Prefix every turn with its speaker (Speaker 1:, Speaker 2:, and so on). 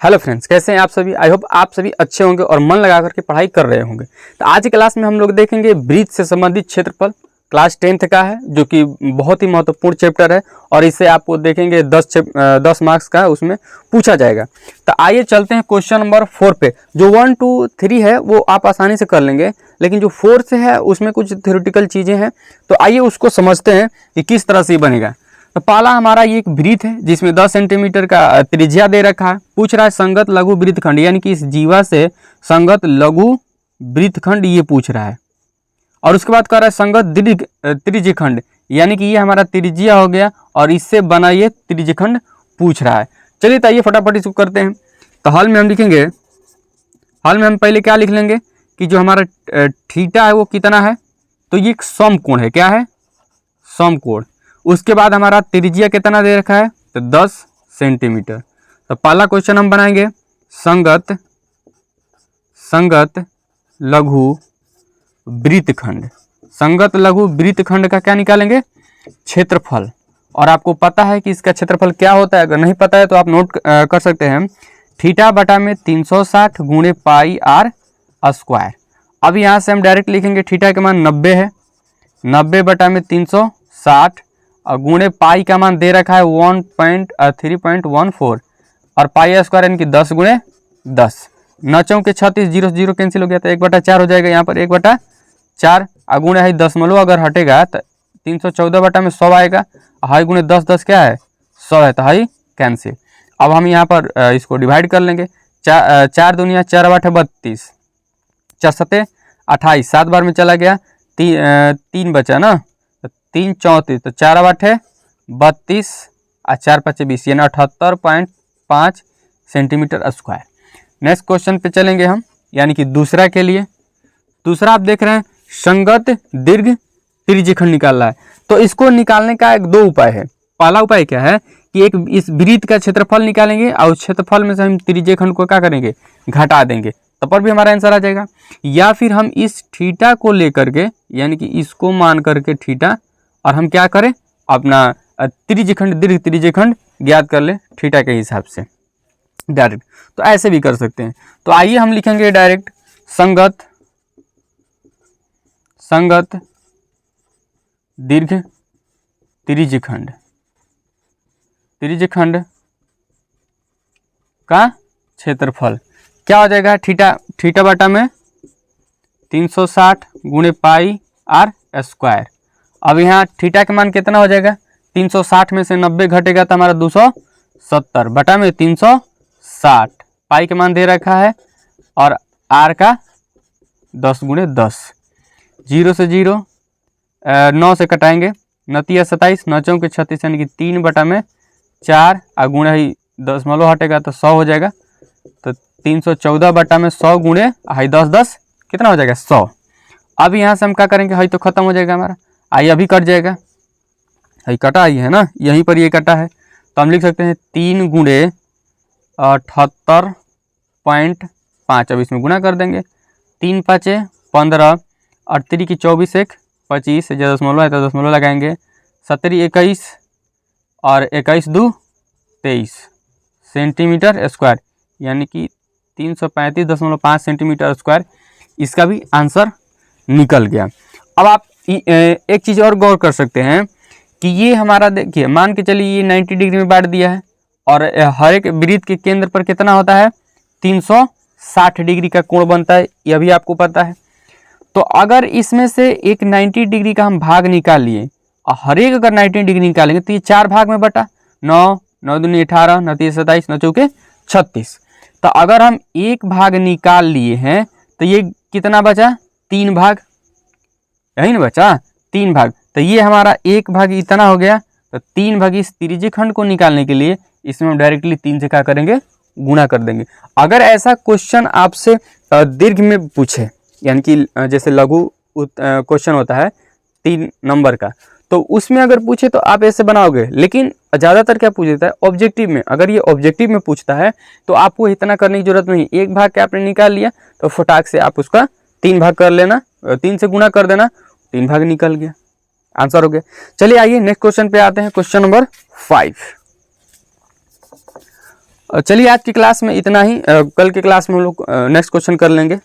Speaker 1: Hello friends, कैसे हैं आप सभी। आई होप आप सभी अच्छे होंगे और मन लगा करके पढ़ाई कर रहे होंगे। तो आज की क्लास में हम लोग देखेंगे वृत्त से संबंधित क्षेत्रफल, क्लास 10th का है, जो कि बहुत ही महत्वपूर्ण चैप्टर है और इससे आपको देखेंगे 10 मार्क्स का उसमें पूछा जाएगा। तो आइए चलते हैं क्वेश्चन नंबर 4 पे। जो 1, 2, 3 है वो आप आसानी से कर लेंगे, लेकिन जो 4 से है उसमें कुछ थ्योरेटिकल चीज़ें हैं। तो आइए उसको समझते हैं कि किस तरह से ये बनेगा। तो पहला हमारा ये एक वृत्त है जिसमें 10 सेंटीमीटर का त्रिज्या दे रखा है। पूछ रहा है संगत लघु वृत्तखंड, यानी कि इस जीवा से संगत लघु वृत्तखंड ये पूछ रहा है। और उसके बाद कह रहा है संगत दीर्घ त्रिज्यखंड, यानी कि ये हमारा त्रिज्या हो गया और इससे बना ये त्रिज्यखंड पूछ रहा है। चलिए तो आइए फटाफट इसको करते हैं। तो हल में हम लिखेंगे, हल में हम पहले क्या लिख लेंगे कि जो हमारा थीटा है वो कितना है, तो ये एक समकोण है। क्या है? समकोण। उसके बाद हमारा त्रिज्या कितना दे रखा है, तो 10 सेंटीमीटर। तो पहला क्वेश्चन हम बनाएंगे संगत लघु वृत्तखंड। संगत लघु वृत्तखंड का क्या निकालेंगे? क्षेत्रफल। और आपको पता है कि इसका क्षेत्रफल क्या होता है, अगर नहीं पता है तो आप नोट कर सकते हैं। थीटा बटा में 360 गुणे पाई आर स्क्वायर। अब यहाँ से हम डायरेक्ट लिखेंगे थीटा का मान 90 है, 90 बटा में 360 और गुणे पाई का मान दे रखा है 3.14 और पाई स्क्वायर यानी कि 10 गुणे 10। 9 के 36, 0 से 0 कैंसिल हो गया तो 1/4 हो जाएगा। यहाँ पर 1/4 गुणे है 10 अगर हटेगा तो 314 बटा में 100 आएगा। हाई गुणे 10, 10 क्या है? 100 है, तो हाई कैंसिल। अब हम यहाँ पर इसको डिवाइड कर लेंगे। 4 दूनिया 4 8 32, 4 7 28, 7 बार में चला गया, 3 बचा ना, 3 34, तो 4 8 है 32 और 4 5 20, यानी 78.5 सेंटीमीटर स्क्वायर। नेक्स्ट क्वेश्चन पे चलेंगे हम, यानी कि दूसरा के लिए। दूसरा आप देख रहे हैं संगत दीर्घ त्रिज्यखंड निकालना है। तो इसको निकालने का 2 उपाय है। पहला उपाय क्या है कि एक इस वृत्त का क्षेत्रफल निकालेंगे और उस क्षेत्रफल में से हम त्रिज्यखंड को क्या करेंगे? घटा देंगे, तब पर भी हमारा आंसर आ जाएगा। या फिर हम इस थीटा को लेकर के, यानी कि इसको मान करके थीटा, और हम क्या करें अपना त्रिज्यखंड दीर्घ त्रिज्यखंड ज्ञात कर ले थीटा के हिसाब से डायरेक्ट। तो ऐसे भी कर सकते हैं। तो आइए हम लिखेंगे डायरेक्ट संगत दीर्घ त्रिज्यखंड का क्षेत्रफल क्या हो जाएगा? थीटा बटा में 360 गुणे पाई आर स्क्वायर। अब यहाँ थीटा का मान कितना हो जाएगा? 360 में से 90 घटेगा तो हमारा 270 बटा में 360। पाई का मान दे रखा है और आर का 10 गुणे 10। 0 से 0 9 से कटाएंगे, 9 27, 9 के 36, यानी कि 3 बटा में 4 और गुणे ही 10 हटेगा तो 100 हो जाएगा। तो 314 बटा में 100 गुणे हाई 10 10 कितना हो जाएगा? 100। अब यहाँ से हम क्या करेंगे? हाई तो खत्म हो जाएगा हमारा, आई अभी कट जाएगा। हाई कटा ही है ना, यहीं पर ये कटा है, तो हम लिख सकते हैं 3 गुणे 78.5। अब इसमें गुना कर देंगे, 3 5 15 और 3 की 24 1 25, जो दशमलव है तो दशमलव लगाएंगे, 17 21 और 21 2 23 सेंटीमीटर स्क्वायर, यानी कि 335.5 सेंटीमीटर स्क्वायर। इसका भी आंसर निकल गया। अब आप एक चीज़ और गौर कर सकते हैं कि ये हमारा देखिए, मान के चलिए ये 90 डिग्री में बांट दिया है और हर एक वृत्त के केंद्र पर कितना होता है? 360 डिग्री का कोण बनता है, यह भी आपको पता है। तो अगर इसमें से एक 90 डिग्री का हम भाग निकाल लिए और हर एक अगर 90 डिग्री निकालेंगे तो ये 4 भाग में बटा, 9 9 दूनी 18, 9 3 27, 9 चौके 36। तो अगर हम एक भाग निकाल लिए हैं तो ये कितना बचा? 3 भाग, यही ना बचा, 3 भाग। तो ये हमारा एक भाग इतना हो गया। तो 3 भाग इस त्रिज्यखंड को निकालने के लिए इसमें हम डायरेक्टली 3 से क्या करेंगे? गुना कर देंगे। अगर ऐसा क्वेश्चन आपसे दीर्घ में पूछे, यानी कि जैसे लघु क्वेश्चन होता है 3 नंबर का, तो उसमें अगर पूछे तो आप ऐसे बनाओगे। लेकिन ज़्यादातर क्या पूछ देता है? ऑब्जेक्टिव में। अगर ये ऑब्जेक्टिव में पूछता है तो आपको इतना करने की जरूरत नहीं, एक भाग के आपने निकाल लिया तो फटाक से आप उसका 3 भाग कर लेना, 3 से गुना कर देना, 3 भाग निकल गया, आंसर हो गया। चलिए आइए नेक्स्ट क्वेश्चन पे आते हैं, क्वेश्चन नंबर 5। चलिए आज की क्लास में इतना ही। कल के क्लास में हम लोग नेक्स्ट क्वेश्चन कर लेंगे।